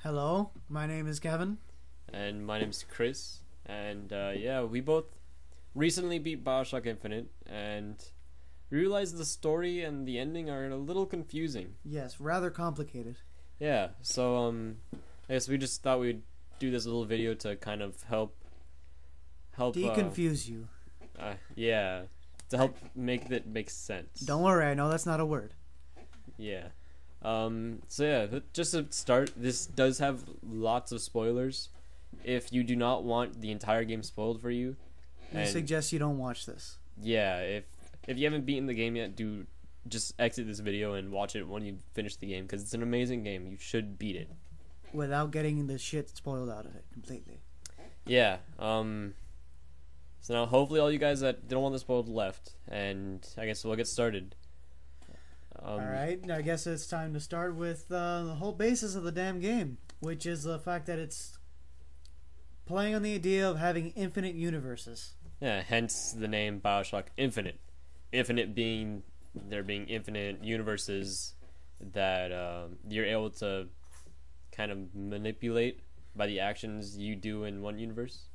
Hello, my name is Kevin. And my name's Chris. And yeah, we both recently beat Bioshock Infinite, and realized the story and the ending are a little confusing. Yes, rather complicated. Yeah, so I guess we just thought we'd do this little video to kind of help Deconfuse you. yeah, to help make it make sense. Don't worry, I know that's not a word. Yeah. So yeah, just to start, this does have lots of spoilers. If you do not want the entire game spoiled for you, I suggest you don't watch this. yeah, if you haven't beaten the game yet, do just exit this video and watch it when you finish the game, because it's an amazing game. You should beat it. Without getting the shit spoiled out of it completely. Yeah. So now hopefully all you guys that don't want this spoiled left, and I guess we'll get started. Alright, I guess it's time to start with the whole basis of the damn game, which is the fact that it's playing on the idea of having infinite universes. Yeah, hence the name Bioshock Infinite. Infinite being there being infinite universes that you're able to kind of manipulate by the actions you do in one universe.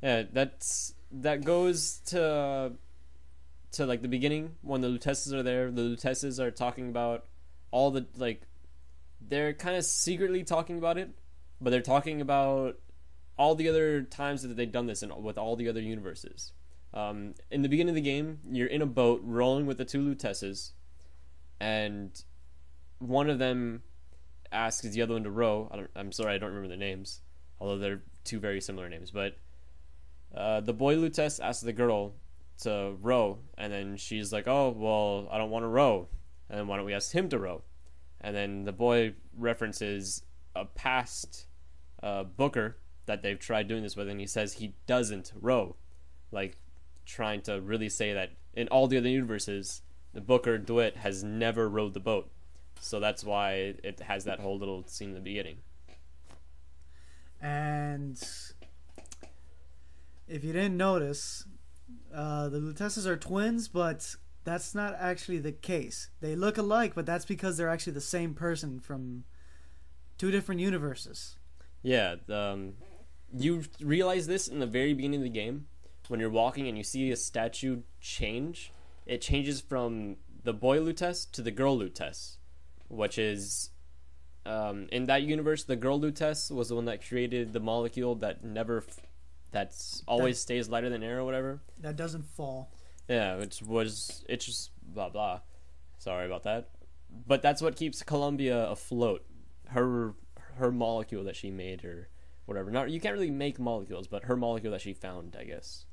Yeah, that goes to like the beginning when the Lutesses are there. The Lutesses are talking about all the they're kind of secretly talking about it, but they're talking about all the other times that they've done this and with all the other universes. In the beginning of the game, you're in a boat rowing with the two Lutesses, and one of them asks the other one to row. I'm sorry, I don't remember the names, although they're two very similar names. But the boy Lutess asks the girl to row, and then she's like, "Oh, well, I don't want to row." And then why don't we ask him to row? And then the boy references a past Booker that they've tried doing this with, and he says he doesn't row, like trying to really say that in all the other universes, the Booker DeWitt has never rowed the boat. So that's why it has that whole little scene in the beginning. And if you didn't notice, the Lutesses are twins, but that's not actually the case. They look alike, but that's because they're actually the same person from two different universes. Yeah, you realize this in the very beginning of the game when you're walking and you see a statue change. It changes from the boy Lutess to the girl Lutess, which is in that universe, the girl Lutess was the one that created the molecule that's always stays lighter than air or whatever. That doesn't fall. Yeah, it's just blah blah. Sorry about that. But that's what keeps Columbia afloat. Her molecule that she made, or whatever. Not, you can't really make molecules, but her molecule that she found, I guess.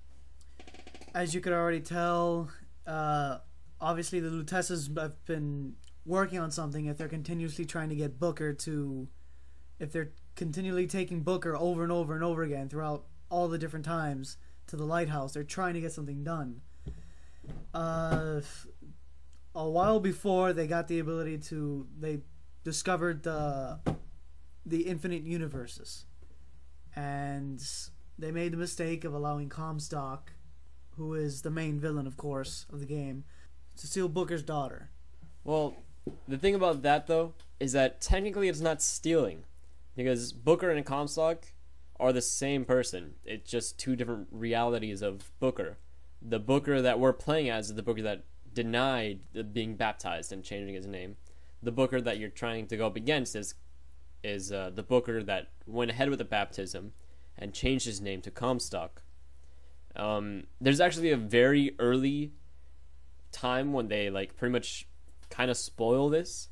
As you could already tell, obviously the Lutesses have been working on something. If they're continuously trying to get Booker to, if they're continually taking Booker over and over and over again throughout all the different times to the lighthouse, they're trying to get something done. A while before they got the ability to, they discovered the infinite universes, and they made the mistake of allowing Comstock, who is the main villain, of course, of the game, to steal Booker's daughter. Well, the thing about that, though, is that technically it's not stealing, because Booker and Comstock are the same person. It's just two different realities of Booker. The Booker that we're playing as is the Booker that denied being baptized and changing his name. The Booker that you're trying to go up against is the Booker that went ahead with the baptism and changed his name to Comstock. There's actually a very early time when they pretty much kind of spoil this.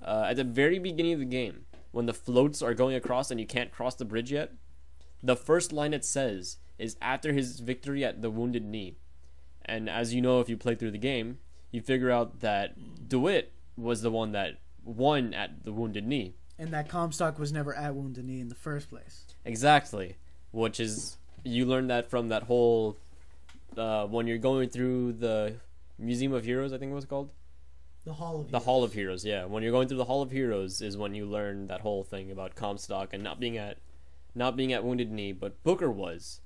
At the very beginning of the game, when the floats are going across and you can't cross the bridge yet, the first line it says is after his victory at the Wounded Knee. And as you know, if you play through the game, you figure out that DeWitt was the one that won at the Wounded Knee. And that Comstock was never at Wounded Knee in the first place. Exactly. Which is, you learn that from that whole, when you're going through the Museum of Heroes, I think it was called? The Hall of Heroes. The Hall of Heroes, yeah. When you're going through the Hall of Heroes is when you learn that whole thing about Comstock and not being at Wounded Knee, but Booker was.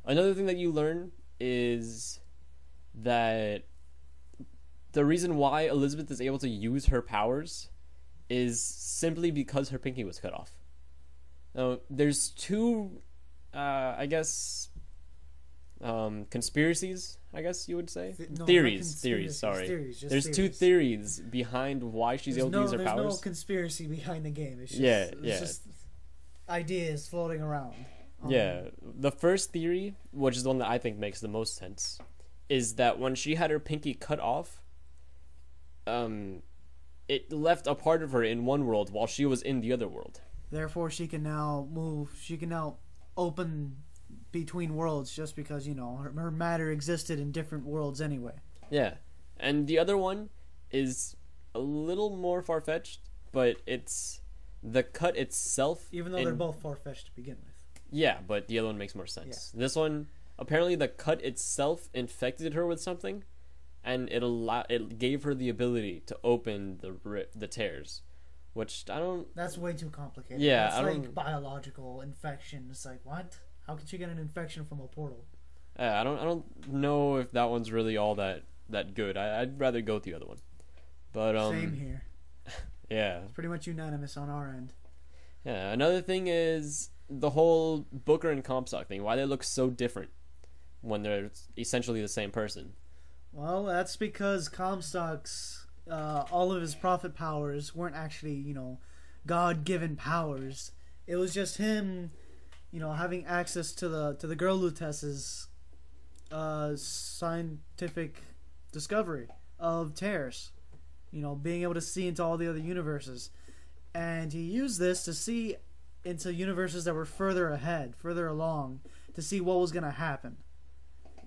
Another thing that you learn is that the reason why Elizabeth is able to use her powers is simply because her pinky was cut off. Now, there's two, I guess, conspiracies, I guess you would say. Theories, sorry. There's two theories behind why she's able to use her powers. There's no conspiracy behind the game. It's just, it's just ideas floating around. Yeah, the first theory, which is the one that I think makes the most sense, is that when she had her pinky cut off, it left a part of her in one world while she was in the other world. Therefore, she can now move. She can now open between worlds just because, her matter existed in different worlds anyway. Yeah, and the other one is a little more far-fetched, but it's the cut itself. Even though they're both far-fetched to begin with. Yeah, but the other one makes more sense. Yeah. This one, apparently the cut itself infected her with something, and it gave her the ability to open the tears, which I don't... That's way too complicated. Yeah, that's like biological infection. It's like, what? How could you get an infection from a portal? I don't know if that one's really all that good. I'd rather go with the other one. But same here. Yeah. It's pretty much unanimous on our end. Yeah, another thing is the whole Booker and Comstock thing. Why they look so different when they're essentially the same person. Well, that's because Comstock's all of his prophet powers weren't actually, God-given powers. It was just him, having access to the girl Lutess's scientific discovery of tears. Being able to see into all the other universes. And he used this to see into universes that were further ahead, further along, to see what was going to happen.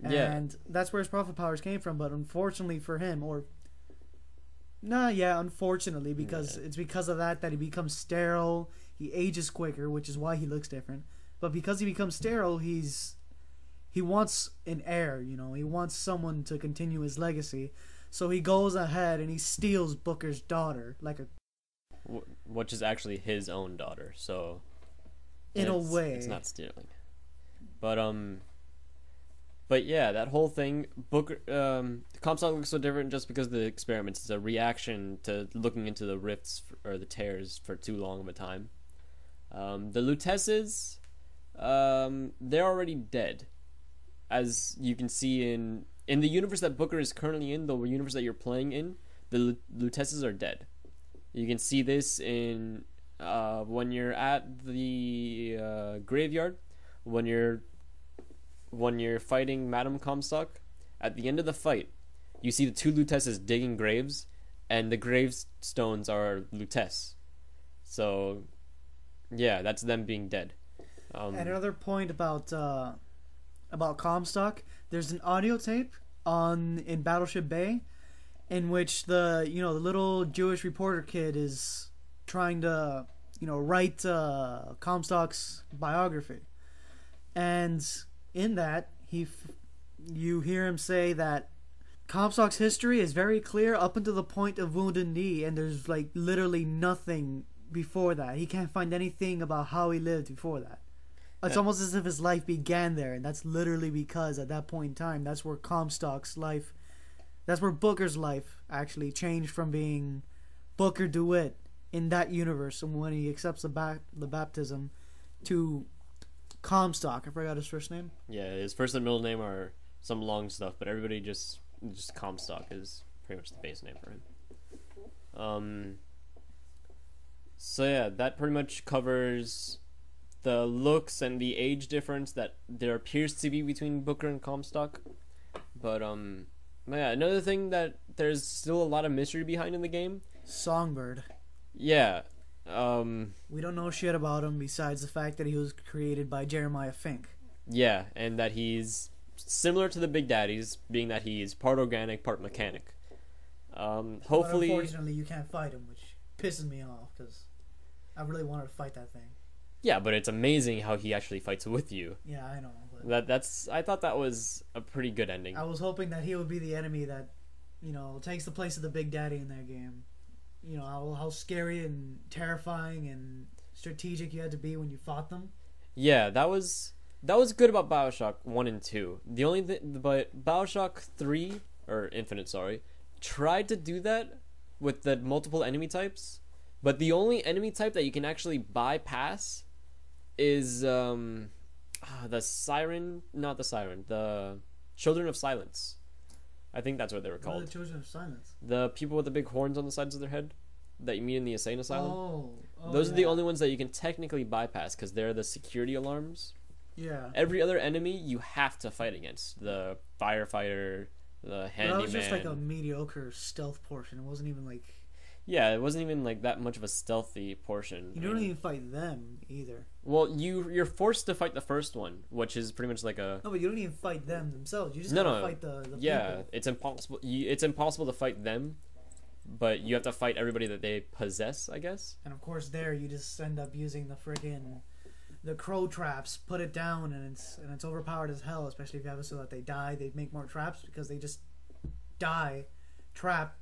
Yeah. And that's where his prophet powers came from, but unfortunately for him, unfortunately, because it's because of that he becomes sterile, he ages quicker, which is why he looks different. But because he becomes sterile, he wants an heir, he wants someone to continue his legacy. So he goes ahead and he steals Booker's daughter, which is actually his own daughter, so in a way it's not stealing. But yeah, that whole thing, Booker, Comstock looks so different just because of the experiments. It's a reaction to looking into the rifts or the tears for too long of a time. The Lutesses, they're already dead, as you can see in the universe that Booker is currently in, the universe that you're playing in. The Lutesses are dead. You can see this in when you're at the graveyard, when you're fighting Madame Comstock. At the end of the fight, you see the two Lutesses digging graves, and the gravestones are Lutess. So, yeah, that's them being dead. And another point about Comstock, there's an audio tape in Battleship Bay, in which the little Jewish reporter kid is trying to write Comstock's biography, and in that you hear him say that Comstock's history is very clear up until the point of Wounded Knee, and there's literally nothing before that. He can't find anything about how he lived before that. It's almost as if his life began there, and that's literally because at that point in time, that's where Booker's life actually changed from being Booker DeWitt in that universe, and when he accepts the baptism, to Comstock. I forgot his first name. Yeah, his first and middle name are some long stuff, but everybody just Comstock is pretty much the base name for him. So yeah, that pretty much covers the looks and the age difference that there appears to be between Booker and Comstock. But yeah, another thing that there's still a lot of mystery behind in the game. Songbird. Yeah. We don't know shit about him besides the fact that he was created by Jeremiah Fink. Yeah, and that he's similar to the Big Daddies, being that he's part organic, part mechanic. Hopefully... But unfortunately, you can't fight him, which pisses me off, because I really wanted to fight that thing. Yeah, but it's amazing how he actually fights with you. Yeah, I know. But I thought that was a pretty good ending. I was hoping that he would be the enemy that, takes the place of the Big Daddy in that game. How scary and terrifying and strategic you had to be when you fought them. Yeah, that was good about Bioshock 1 and 2. The only thing, but Bioshock 3 or Infinite, sorry, tried to do that with the multiple enemy types, But the only enemy type that you can actually bypass is the siren, not the siren, the Children of Silence. I think that's what they were What are called. the Children of Silence? The people with the big horns on the sides of their head that you meet in the insane asylum. Oh, Those are the yeah. only ones that you can technically bypass because they're the security alarms. Yeah. Every other enemy you have to fight against. The firefighter, the But that was just like a handyman. mediocre stealth portion. It wasn't even like Yeah, it wasn't even like that much of a stealthy portion. you don't even fight them either. Well, you're forced to fight the first one, which is pretty much like a No, but you don't even fight them themselves. You just No, gotta no. fight the yeah. people. It's impossible. It's impossible to fight them, but you have to fight everybody that they possess, I guess. And of course, there you just end up using the crow traps. Put it down, and it's overpowered as hell. Especially if you have it so that they die, they make more traps because they just die, trap,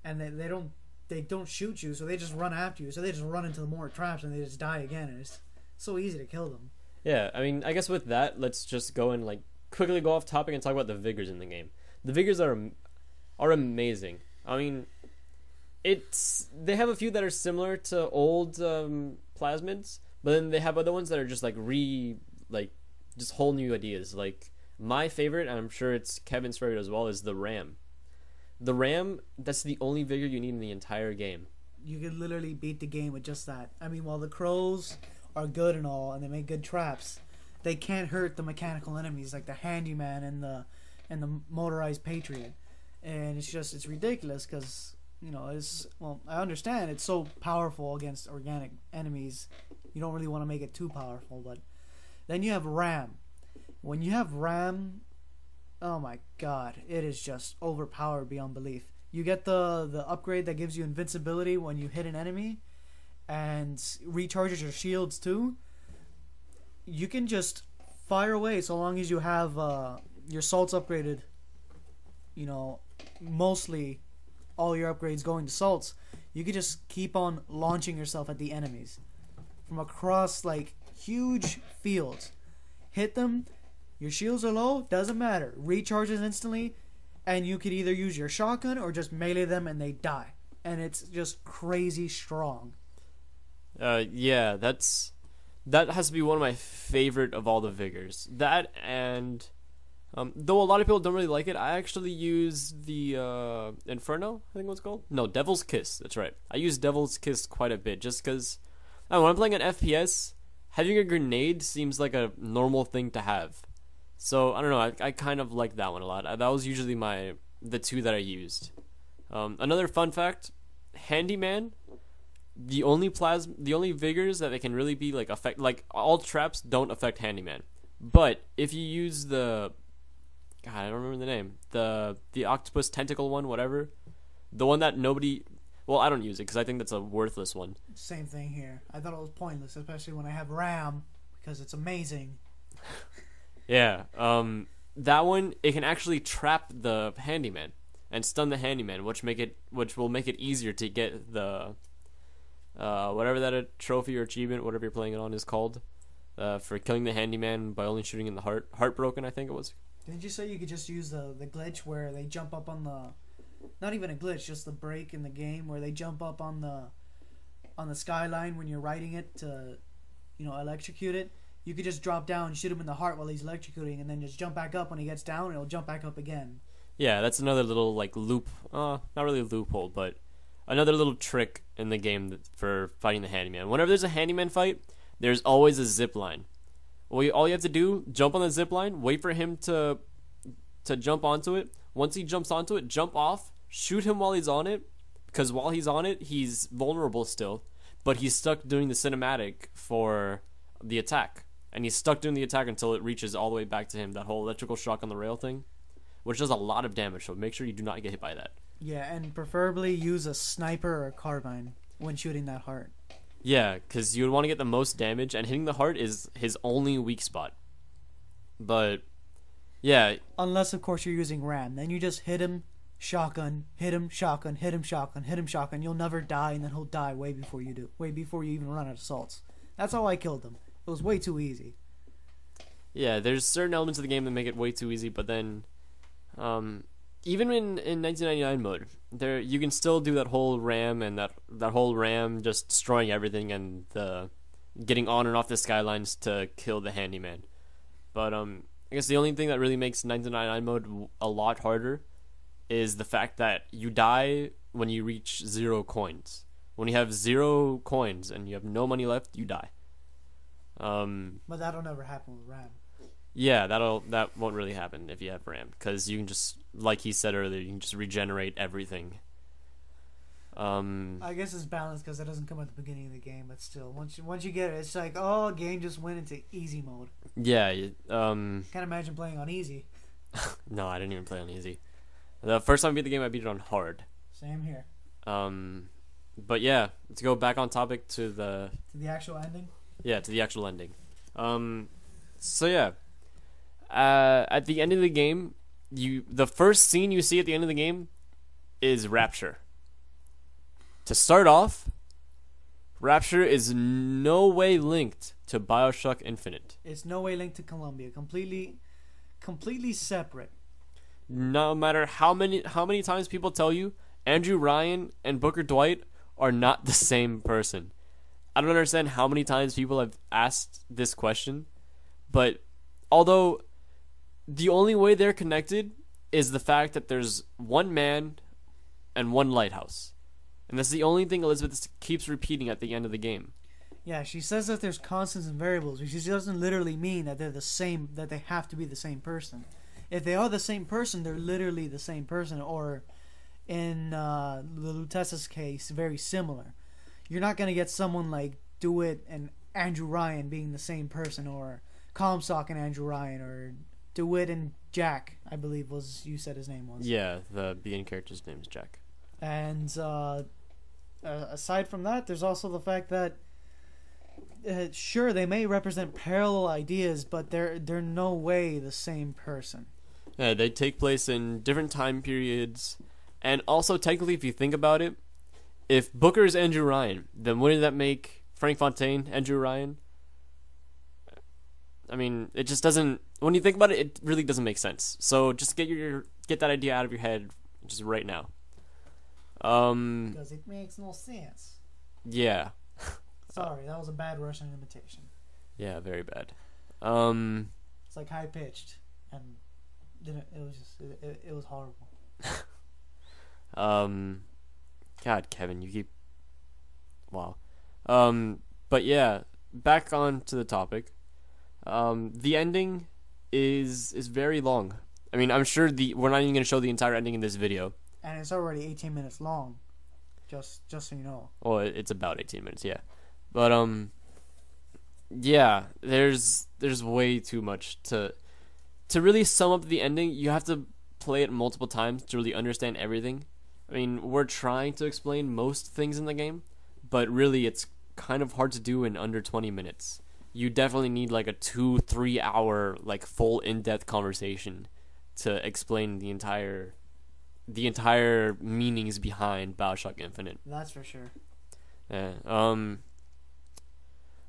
and they don't shoot you, so they just run after you. So they just run into more traps and they just die again, and it's so easy to kill them. Yeah, I mean, I guess with that, let's just go and like quickly go off topic and talk about the vigors in the game. The vigors are amazing. I mean, they have a few that are similar to old plasmids, but then they have other ones that are just like just whole new ideas. Like my favorite, and I'm sure it's Kevin's favorite as well, is the ram. The ram, that's the only vigor you need in the entire game. You could literally beat the game with just that. I mean, while the crows are good and all, and they make good traps, they can't hurt the mechanical enemies like the handyman and the motorized patriot. And it's ridiculous because I understand it's so powerful against organic enemies. You don't really want to make it too powerful, but then you have ram. When you have ram, oh my god, it is just overpowered beyond belief. You get the upgrade that gives you invincibility when you hit an enemy and recharges your shields too. You can just fire away so long as you have your salts upgraded. Mostly all your upgrades going to salts. You could just keep on launching yourself at the enemies from across like huge fields. Hit them. Your shields are low, doesn't matter. Recharges instantly, and you could either use your shotgun or just melee them and they die. And it's just crazy strong. Yeah, that has to be one of my favorite of all the vigors. That and though a lot of people don't really like it, I actually use the Inferno, I think what's called. No, Devil's Kiss. That's right. I use Devil's Kiss quite a bit just because when I'm playing an FPS, having a grenade seems like a normal thing to have. So I don't know. I kind of like that one a lot. That was usually the two that I used. Another fun fact: Handyman. The only vigors that they can really be like all traps don't affect Handyman. But if you use God, I don't remember the name. The octopus tentacle one, whatever. The one that nobody. Well, I don't use it because I think that's a worthless one. Same thing here. I thought it was pointless, especially when I have RAM because it's amazing. Yeah, that one, it can actually trap the handyman and stun the handyman, which will make it easier to get the whatever that trophy or achievement, whatever you're playing it on, is called, for killing the handyman by only shooting in the heart. Heartbroken, I think it was. Didn't you say you could just use the glitch where they jump up on the, not even a glitch, just the break in the game where they jump up on the skyline when you're riding it to, electrocute it? You could just drop down and shoot him in the heart while he's electrocuting, and then just jump back up when he gets down, and he'll jump back up again. Yeah, that's another little loop. Not really a loophole, but another little trick in the game for fighting the handyman. Whenever there's a handyman fight, there's always a zip line. All you have to do, jump on the zip line, wait for him to jump onto it. Once he jumps onto it, jump off, shoot him while he's on it, because while he's on it, he's vulnerable still, but he's stuck doing the cinematic for the attack. And he's stuck doing the attack until it reaches all the way back to him, that whole electrical shock on the rail thing, which does a lot of damage, so make sure you do not get hit by that. Yeah, and preferably use a sniper or a carbine when shooting that heart. Yeah, because you would want to get the most damage, and hitting the heart is his only weak spot. But, yeah. Unless, of course, you're using RAM. Then you just hit him, shotgun, hit him, shotgun, hit him, shotgun, hit him, shotgun. You'll never die, and then he'll die way before you do. Way before you even run out of salts. That's how I killed him. It was way too easy. Yeah, there's certain elements of the game that make it way too easy, but then even in 1999 mode, there you can still do that whole ram and that whole ram just destroying everything and the getting on and off the skylines to kill the handyman. But I guess the only thing that really makes 1999 mode a lot harder is the fact that you die when you reach 0 coins. When you have 0 coins and you have no money left, you die. But that'll never happen with RAM. Yeah, that won't really happen if you have RAM, because you can just, like he said earlier, you can just regenerate everything. I guess it's balanced because it doesn't come at the beginning of the game, but still, once you get it, it's like, oh, game just went into easy mode. Yeah. Can't imagine playing on easy. No, I didn't even play on easy. The first time I beat the game, I beat it on hard. Same here. But yeah, to go back on topic to the actual ending. Yeah, to the actual ending. So yeah, at the end of the game, the first scene you see at the end of the game is Rapture. To start off, Rapture is no way linked to Bioshock Infinite. It's no way linked to Columbia. Completely separate. No matter how many times people tell you Andrew Ryan and Booker Dwight are not the same person. I don't understand how many times people have asked this question, but although the only way they're connected is the fact that there's one man and one lighthouse. And that's the only thing Elizabeth keeps repeating at the end of the game. Yeah, she says that there's constants and variables, but she doesn't literally mean that they're the same, that they have to be the same person. If they are the same person, they're literally the same person, or in the Lutesa's case, very similar. You're not going to get someone like DeWitt and Andrew Ryan being the same person, or Comstock and Andrew Ryan, or DeWitt and Jack, I believe you said his name was. Yeah, the beginning character's name is Jack. And aside from that, there's also the fact that sure, they may represent parallel ideas, but they're no way the same person. Yeah, they take place in different time periods, and also technically, if you think about it, if Booker is Andrew Ryan, then wouldn't that make Frank Fontaine Andrew Ryan? I mean, it just doesn't. When you think about it, it really doesn't make sense. So just get that idea out of your head just right now. Because it makes no sense. Yeah. Sorry, that was a bad Russian imitation. Yeah, very bad. It's like high pitched, and it was just it was horrible. God, Kevin, you keep. Wow. But yeah, back on to the topic. The ending is very long. I mean, I'm sure we're not even gonna show the entire ending in this video. And it's already 18 minutes long. Just so you know. Well, it's about 18 minutes, yeah. But yeah, there's way too much to really sum up the ending. You have to play it multiple times to really understand everything. I mean, we're trying to explain most things in the game, but really it's kind of hard to do in under 20 minutes. You definitely need like a 2-3 hour like full in-depth conversation to explain the entire meanings behind Bioshock Infinite. That's for sure. Yeah.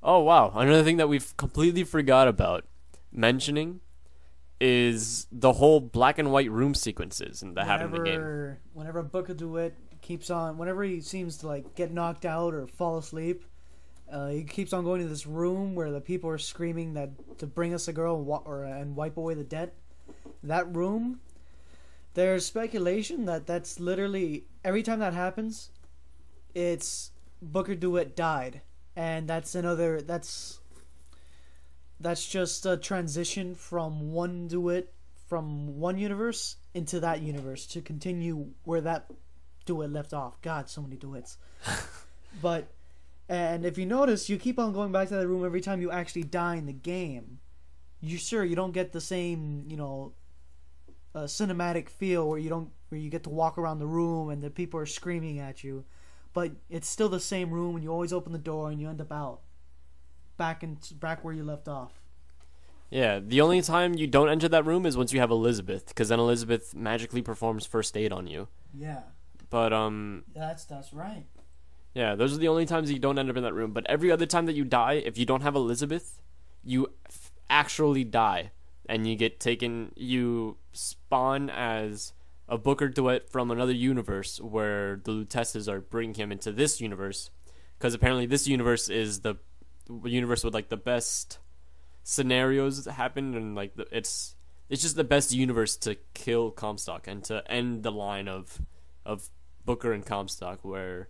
Oh wow! Another thing that we've completely forgot about mentioning is the whole black and white room sequences that happen in the game. Whenever Booker DeWitt keeps on, whenever he seems to like get knocked out or fall asleep, he keeps on going to this room where the people are screaming that to bring us a girl and wipe away the debt. That room. There's speculation that that's literally every time that happens, it's Booker DeWitt died, and that's just a transition from one DeWitt from one universe into that universe to continue where that DeWitt left off. God, so many DeWitts. And if you notice, you keep on going back to that room every time you actually die in the game. You don't get the same, cinematic feel where you get to walk around the room and the people are screaming at you, but it's still the same room, and you always open the door and you end up out back where you left off. Yeah, the only time you don't enter that room is once you have Elizabeth, because then Elizabeth magically performs first aid on you. Yeah. But that's right. Yeah, those are the only times you don't end up in that room. But every other time that you die, if you don't have Elizabeth, you actually die. And you get taken, you spawn as a Booker duet from another universe where the Luteces are bringing him into this universe, because apparently this universe is the universe with like the best scenarios that happen, and like it's just the best universe to kill Comstock and to end the line of Booker and Comstock, where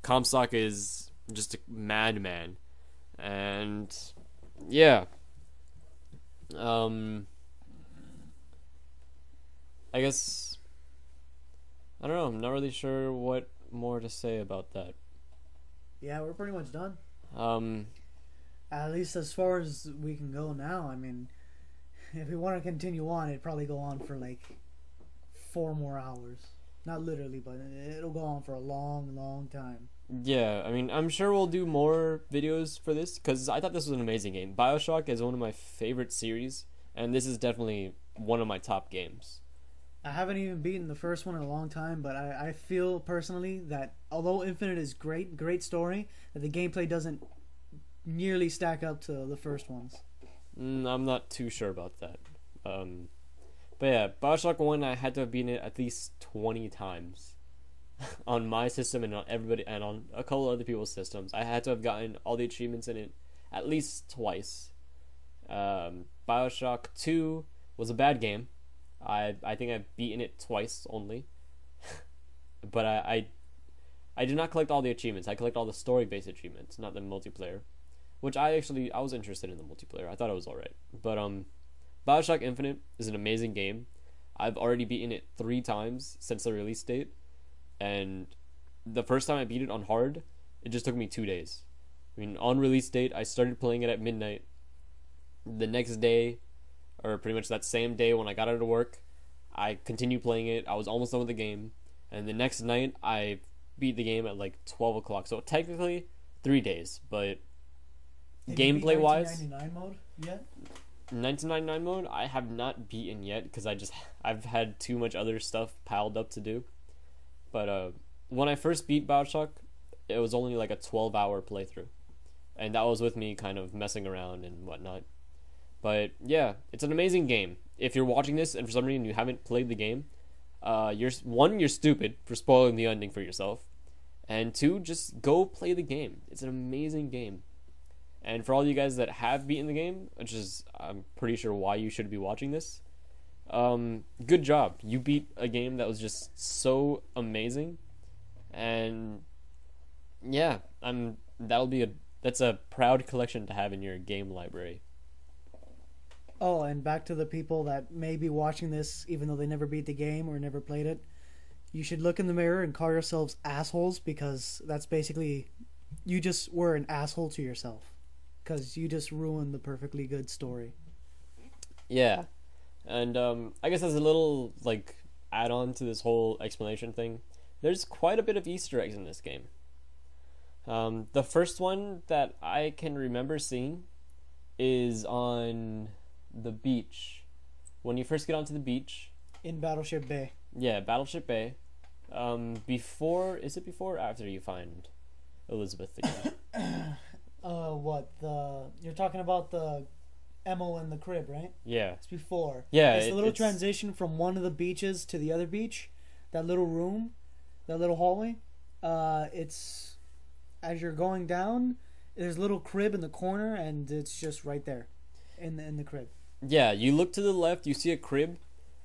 Comstock is just a madman. And yeah, I guess I don't know. I'm not really sure what more to say about that. Yeah, we're pretty much done. Um, At least as far as we can go now. I mean, if we want to continue on, it'd probably go on for like 4 more hours. Not literally, but it'll go on for a long, long time. yeah, I mean, I'm sure we'll do more videos for this because I thought this was an amazing game. Bioshock is one of my favorite series, and this is definitely one of my top games. I haven't even beaten the first one in a long time, but I feel personally that although Infinite is great story, that the gameplay doesn't nearly stack up to the first ones. I'm not too sure about that. But yeah, Bioshock 1, I had to have beaten it at least 20 times. On my system and on everybody and on a couple other people's systems. I had to have gotten all the achievements in it at least twice. Bioshock 2 was a bad game. I think I've beaten it twice only. But I did not collect all the achievements. I collect all the story-based achievements, not the multiplayer. Which I was interested in the multiplayer. I thought it was alright. But Bioshock Infinite is an amazing game. I've already beaten it 3 times since the release date. And the first time I beat it on hard, it just took me 2 days. I mean, on release date, I started playing it at midnight. The next day, or pretty much that same day when I got out of work, I continued playing it. I was almost done with the game. And the next night, I beat the game at like 12 o'clock. So technically, 3 days. But gameplay-wise... 1999 mode yet? 1999 mode, I have not beaten yet because I've had too much other stuff piled up to do. But when I first beat Bioshock, it was only like a 12-hour playthrough. And that was with me kind of messing around and whatnot. But yeah, it's an amazing game. If you're watching this and for some reason you haven't played the game, you're stupid for spoiling the ending for yourself. And 2, just go play the game. It's an amazing game. And for all you guys that have beaten the game, which is I'm pretty sure why you should be watching this, good job. You beat a game that was just so amazing. And yeah, that's a proud collection to have in your game library. Oh, and back to the people that may be watching this even though they never beat the game or never played it. You should look in the mirror and call yourselves assholes, because that's basically you just were an asshole to yourself. Because you just ruined the perfectly good story. Yeah. And I guess as a little like add-on to this whole explanation thing, there's quite a bit of Easter eggs in this game. The first one that I can remember seeing is on the beach. When you first get onto the beach. In Battleship Bay. Yeah, Battleship Bay. Before or after you find Elizabeth again? You're talking about the Emma in the crib, right? Yeah. It's before. Yeah. It's the little transition from one of the beaches to the other beach. That little room, that little hallway. It's as you're going down, there's a little crib in the corner, and it's just right there, in the crib. Yeah, you look to the left, you see a crib,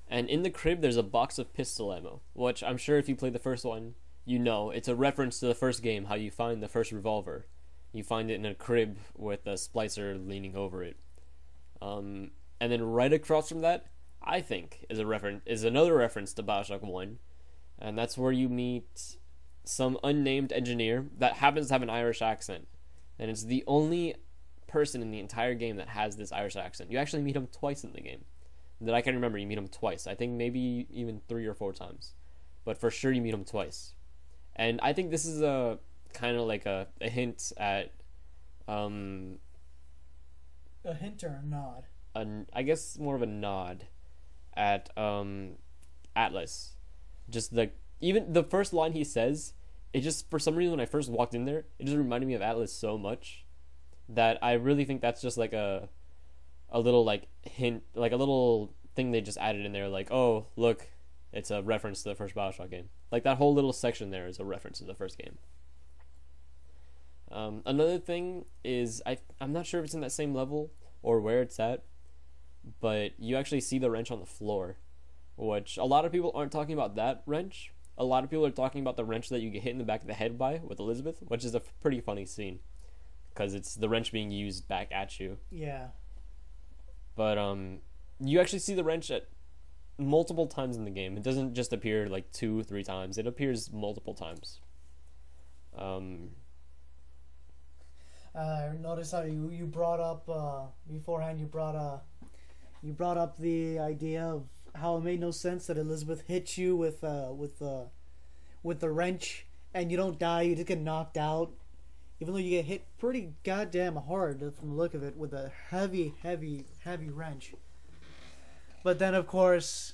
and in the crib there's a box of pistol ammo, which I'm sure if you played the first one, you know. It's a reference to the first game, how you find the first revolver. You find it in a crib with a splicer leaning over it. And then right across from that, I think, is another reference to Bioshock 1. And that's where you meet some unnamed engineer that happens to have an Irish accent. And it's the only person in the entire game that has this Irish accent. You actually meet him twice in the game. That I can remember, you meet him twice. I think maybe even 3 or 4 times. But for sure you meet him twice. And I think this is a kind of like a hint at a hint or a nod? I guess more of a nod at Atlas. Just even the first line he says, it just, for some reason when I first walked in there, it just reminded me of Atlas so much that I really think that's just like a little like hint, like a little thing they just added in there, like, oh look, it's a reference to the first Bioshock game. Like that whole little section there is a reference to the first game. Another thing is I'm not sure if it's in that same level or where it's at, but you actually see the wrench on the floor, which a lot of people aren't talking about that wrench. A lot of people are talking about the wrench that you get hit in the back of the head by with Elizabeth, which is a pretty funny scene because it's the wrench being used back at you. Yeah. But you actually see the wrench at multiple times in the game. It doesn't just appear like 2-3 times. It appears multiple times. I noticed how you brought up beforehand. You brought up the idea of how it made no sense that Elizabeth hit you with the wrench and you don't die. You just get knocked out, even though you get hit pretty goddamn hard from the look of it with a heavy wrench. But then, of course,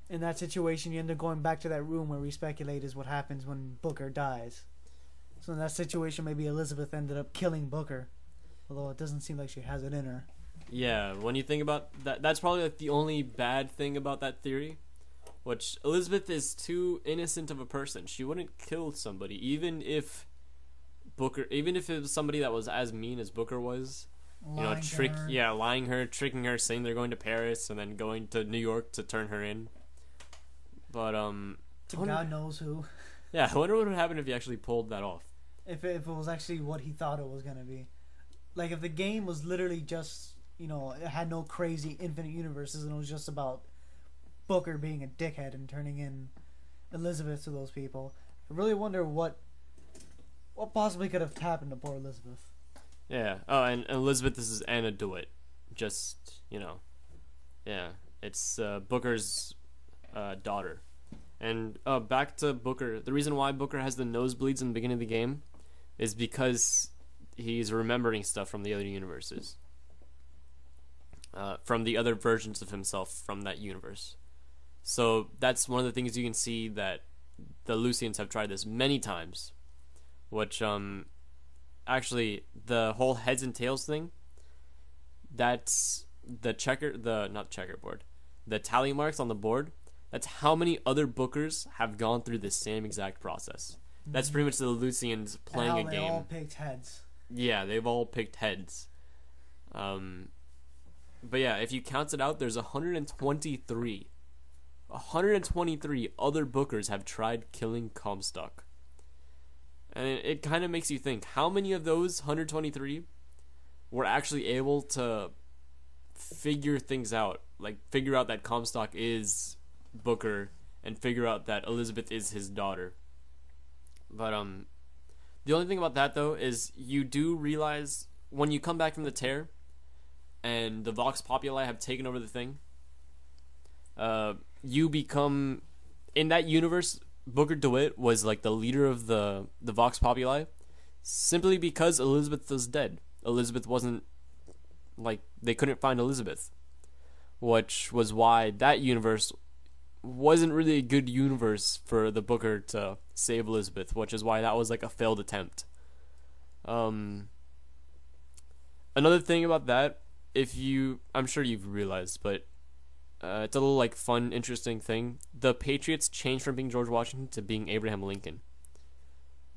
in that situation, you end up going back to that room where we speculate is what happens when Booker dies. So in that situation, maybe Elizabeth ended up killing Booker, although it doesn't seem like she has it in her. Yeah, when you think about that, that's probably like the only bad thing about that theory, which Elizabeth is too innocent of a person. She wouldn't kill somebody, even if it was somebody that was as mean as Booker was. Lying her, tricking her, saying they're going to Paris and then going to New York to turn her in. But God knows who. Yeah, I wonder what would happen if he actually pulled that off. If it was actually what he thought it was gonna be, like if the game was literally just it had no crazy infinite universes and it was just about Booker being a dickhead and turning in Elizabeth to those people. I really wonder what possibly could have happened to poor Elizabeth. Yeah. Oh, and Elizabeth, this is Anna DeWitt. Just, yeah, it's Booker's daughter. And back to Booker. The reason why Booker has the nosebleeds in the beginning of the game is because he's remembering stuff from the other universes. From the other versions of himself from that universe. So that's one of the things you can see that the Lucians have tried this many times. Which, actually, the whole heads and tails thing, that's the tally marks on the board. That's how many other Bookers have gone through the same exact process. That's pretty much the Lucians playing a game. They all picked heads. Yeah, they've all picked heads. But yeah, if you count it out, there's 123. 123 other Bookers have tried killing Comstock. And it kind of makes you think, how many of those 123 were actually able to figure things out? Like, figure out that Comstock is Booker and figure out that Elizabeth is his daughter. But the only thing about that, though, is you do realize when you come back from the tear and the Vox Populi have taken over the thing, you become, in that universe, Booker DeWitt was like the leader of the Vox Populi simply because Elizabeth was dead. Elizabeth wasn't, like, they couldn't find Elizabeth, which was why that universe wasn't really a good universe for the Booker to save Elizabeth, which is why that was like a failed attempt. Another thing about that, I'm sure you've realized, but it's a little like fun, interesting thing. The Patriots changed from being George Washington to being Abraham Lincoln.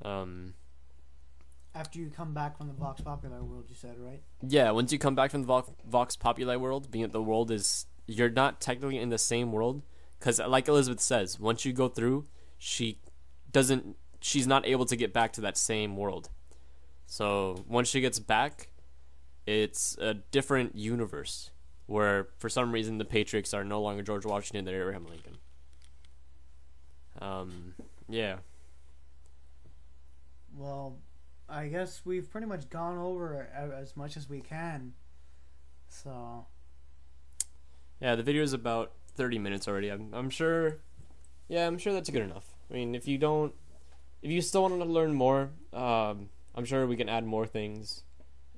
After you come back from the Vox Populi world, you said, right? Yeah, once you come back from the Vox Populi world, being that the world is, you're not technically in the same world, because like Elizabeth says, once you go through, she's not able to get back to that same world. So once she gets back, it's a different universe where for some reason the Patriots are no longer George Washington, they're Abraham Lincoln. Yeah. Well, I guess we've pretty much gone over as much as we can. So. Yeah, the video is about 30 minutes already. I'm sure. Yeah, I'm sure that's good enough. I mean, if you still want to learn more, I'm sure we can add more things,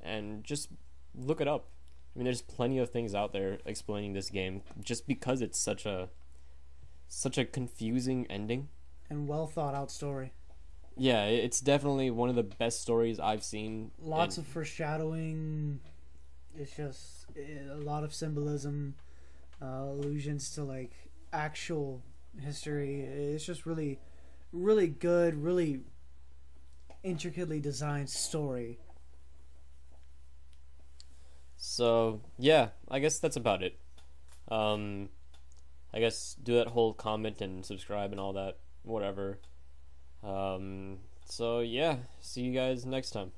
and just look it up. I mean, there's plenty of things out there explaining this game, just because it's such a confusing ending and well thought out story. Yeah, it's definitely one of the best stories I've seen. Lots of foreshadowing. It's just a lot of symbolism, allusions to like actual history. It's just really, really good, really intricately designed story. So yeah, I guess that's about it. Um, I guess do that whole comment and subscribe and all that, whatever. So yeah, see you guys next time.